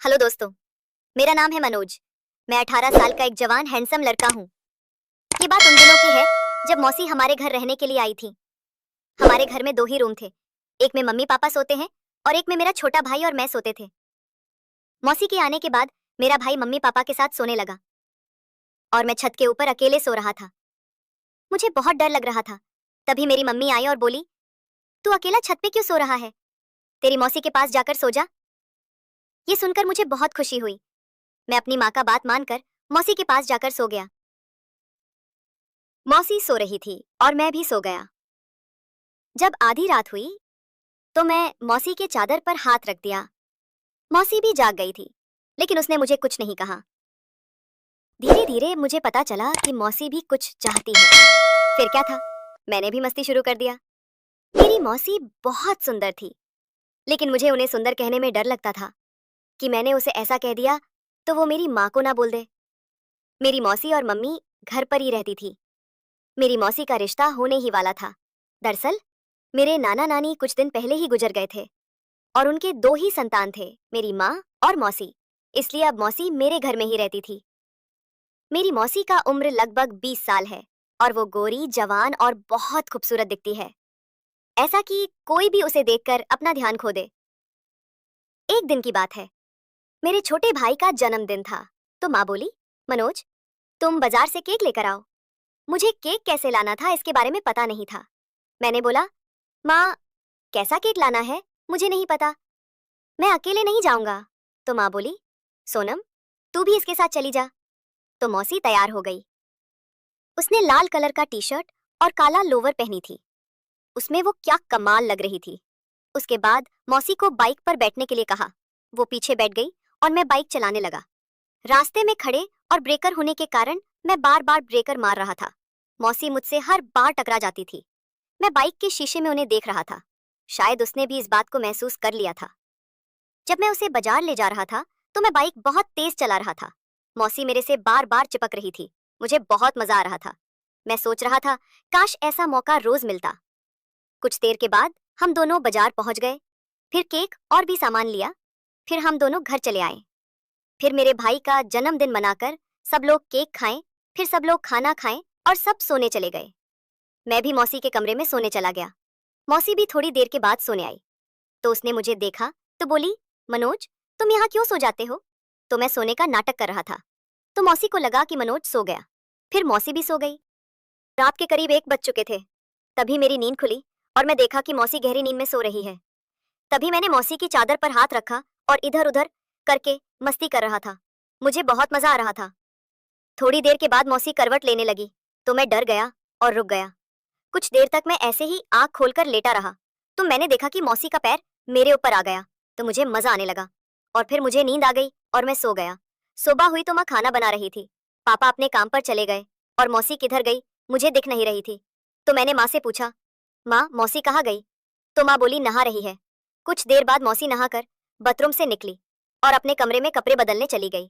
Hello दोस्तों, मेरा नाम है मनोज। मैं 18 साल का एक जवान हैंडसम लड़का हूँ। ये बात उन दिनों की है जब मौसी हमारे घर रहने के लिए आई थी। हमारे घर में दो ही रूम थे। एक में मम्मी पापा सोते हैं और एक में मेरा छोटा भाई और मैं सोते थे। मौसी के आने के बाद मेरा भाई मम्मी पापा के साथ सोने लगा और मैं छत के ऊपर अकेले सो रहा था। मुझे बहुत डर लग रहा था। तभी मेरी मम्मी आई और बोली, तू अकेला छत पे क्यों सो रहा है? तेरी मौसी के पास जाकर सो जा। ये सुनकर मुझे बहुत खुशी हुई। मैं अपनी माँ का बात मानकर मौसी के पास जाकर सो गया। मौसी सो रही थी और मैं भी सो गया। जब आधी रात हुई तो मैं मौसी के चादर पर हाथ रख दिया। मौसी भी जाग गई थी, लेकिन उसने मुझे कुछ नहीं कहा। धीरे धीरे मुझे पता चला कि मौसी भी कुछ चाहती है। फिर क्या था, मैंने भी मस्ती शुरू कर दिया। मेरी मौसी बहुत सुंदर थी, लेकिन मुझे उन्हें सुंदर कहने में डर लगता था कि मैंने उसे ऐसा कह दिया तो वो मेरी माँ को ना बोल दे। मेरी मौसी और मम्मी घर पर ही रहती थी। मेरी मौसी का रिश्ता होने ही वाला था। दरअसल मेरे नाना नानी कुछ दिन पहले ही गुजर गए थे और उनके दो ही संतान थे, मेरी माँ और मौसी। इसलिए अब मौसी मेरे घर में ही रहती थी। मेरी मौसी का उम्र लगभग 20 साल है और वो गोरी, जवान और बहुत खूबसूरत दिखती है, ऐसा कि कोई भी उसे देखकर अपना ध्यान खो दे। एक दिन की बात है, मेरे छोटे भाई का जन्मदिन था, तो माँ बोली, मनोज, तुम बाजार से केक लेकर आओ। मुझे केक कैसे लाना था इसके बारे में पता नहीं था। मैंने बोला, माँ, कैसा केक लाना है मुझे नहीं पता, मैं अकेले नहीं जाऊंगा। तो माँ बोली, सोनम, तू भी इसके साथ चली जा। तो मौसी तैयार हो गई। उसने लाल कलर का टी शर्ट और काला लोवर पहनी थी। उसमें वो क्या कमाल लग रही थी। उसके बाद मौसी को बाइक पर बैठने के लिए कहा। वो पीछे बैठ गई और मैं बाइक चलाने लगा। रास्ते में खड़े और ब्रेकर होने के कारण मैं बार बार ब्रेकर मार रहा था। मौसी मुझसे हर बार टकरा जाती थी। मैं बाइक के शीशे में उन्हें देख रहा था। शायद उसने भी इस बात को महसूस कर लिया था। जब मैं उसे बाजार ले जा रहा था तो मैं बाइक बहुत तेज चला रहा था। मौसी मेरे से बार बार चिपक रही थी। मुझे बहुत मजा आ रहा था। मैं सोच रहा था, काश ऐसा मौका रोज मिलता। कुछ देर के बाद हम दोनों बाजार पहुंच गए। फिर केक और भी सामान लिया। फिर हम दोनों घर चले आए। फिर मेरे भाई का जन्मदिन मनाकर सब लोग केक खाएं, फिर सब लोग खाना खाएं और सब सोने चले गए। मैं भी मौसी के कमरे में सोने चला गया। मौसी भी थोड़ी देर के बाद सोने आई। तो उसने मुझे देखा तो बोली, मनोज, तुम यहाँ क्यों सो जाते हो? तो मैं सोने का नाटक कर रहा था। तो मौसी को लगा कि मनोज सो गया। फिर मौसी भी सो गई। रात के करीब 1 बज चुके थे। तभी मेरी नींद खुली और मैं देखा कि मौसी गहरी नींद में सो रही है। तभी मैंने मौसी की चादर पर हाथ रखा और इधर उधर करके मस्ती कर रहा था। मुझे बहुत मजा आ रहा था। थोड़ी देर के बाद मौसी करवट लेने लगी तो मैं डर गया और रुक गया। कुछ देर तक मैं ऐसे ही आंख खोलकर लेटा रहा। तो मैंने देखा कि मौसी का पैर मेरे ऊपर आ गया। तो मुझे मजा आने लगा और फिर मुझे नींद आ गई और मैं सो गया। सुबह हुई तो माँ खाना बना रही थी। पापा अपने काम पर चले गए और मौसी किधर गई मुझे दिख नहीं रही थी। तो मैंने माँ से पूछा, माँ, मौसी कहाँ गई? तो माँ बोली, नहा रही है। कुछ देर बाद मौसी नहाकर बाथरूम से निकली और अपने कमरे में कपड़े बदलने चली गई।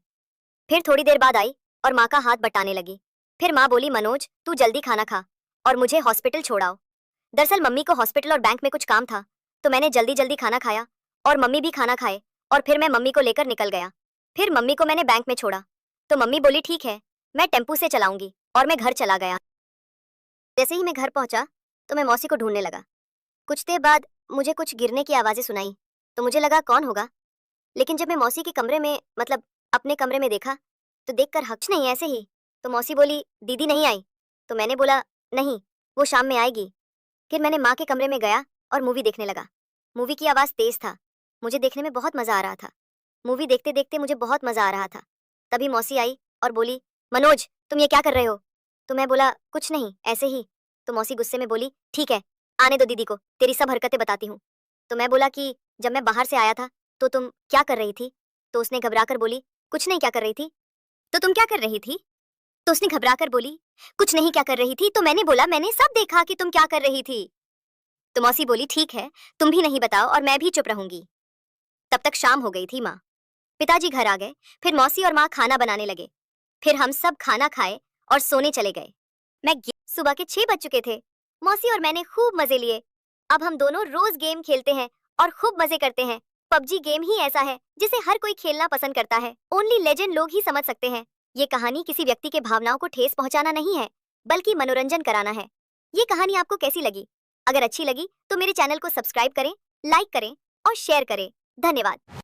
फिर थोड़ी देर बाद आई और माँ का हाथ बटाने लगी। फिर माँ बोली, मनोज, तू जल्दी खाना खा और मुझे हॉस्पिटल छोड़ाओ। दरअसल मम्मी को हॉस्पिटल और बैंक में कुछ काम था, तो मैंने जल्दी जल्दी खाना खाया और मम्मी भी खाना खाए और फिर मैं मम्मी को लेकर निकल गया। फिर मम्मी को मैंने बैंक में छोड़ा तो मम्मी बोली, ठीक है, मैं टेम्पू से चलाऊंगी, और मैं घर चला गया। जैसे ही मैं घर पहुंचा तो मैं मौसी को ढूंढने लगा। कुछ देर बाद मुझे कुछ गिरने की आवाजें सुनाई तो मुझे लगा कौन होगा, लेकिन जब मैं मौसी के कमरे में मतलब अपने कमरे में देखा तो देखकर हक्च नहीं, ऐसे ही। तो मौसी बोली, दीदी नहीं आई? तो मैंने बोला, नहीं, वो शाम में आएगी। फिर मैंने माँ के कमरे में गया और मूवी देखने लगा। मूवी की आवाज़ तेज था। मुझे देखने में बहुत मज़ा आ रहा था। मूवी देखते देखते मुझे बहुत मज़ा आ रहा था। तभी मौसी आई और बोली, मनोज, तुम ये क्या कर रहे हो? तो मैं बोला, कुछ नहीं, ऐसे ही। तो मौसी गुस्से में बोली, ठीक है, आने दो दीदी को, तेरी सब हरकतें बताती हूँ। तो मैं बोला कि जब मैं बाहर से आया था तो तुम क्या कर रही थी? तो उसने घबरा कर बोली, कुछ नहीं, क्या कर रही थी? तो तुम क्या कर रही थी? तो उसने घबरा कर बोली, कुछ नहीं, क्या कर रही थी? तो मैंने बोला, मैंने सब देखा कि तुम क्या कर रही थी। तो मौसी बोली, ठीक है, तुम भी नहीं बताओ और मैं भी चुप रहूंगी। तब तक शाम हो गई थी। माँ, पिताजी घर आ गए। फिर मौसी और माँ खाना बनाने लगे। फिर हम सब खाना खाए और सोने चले गए। सुबह के 6 बज चुके थे। मौसी और मैंने खूब मजे लिए। अब हम दोनों रोज गेम खेलते हैं और खूब मजे करते हैं पबजी गेम ही ऐसा है जिसे हर कोई खेलना पसंद करता है। ओनली लेजेंड लोग ही समझ सकते हैं। ये कहानी किसी व्यक्ति के भावनाओं को ठेस पहुंचाना नहीं है, बल्कि मनोरंजन कराना है। ये कहानी आपको कैसी लगी? अगर अच्छी लगी तो मेरे चैनल को सब्सक्राइब करें, लाइक करें और शेयर करें। धन्यवाद।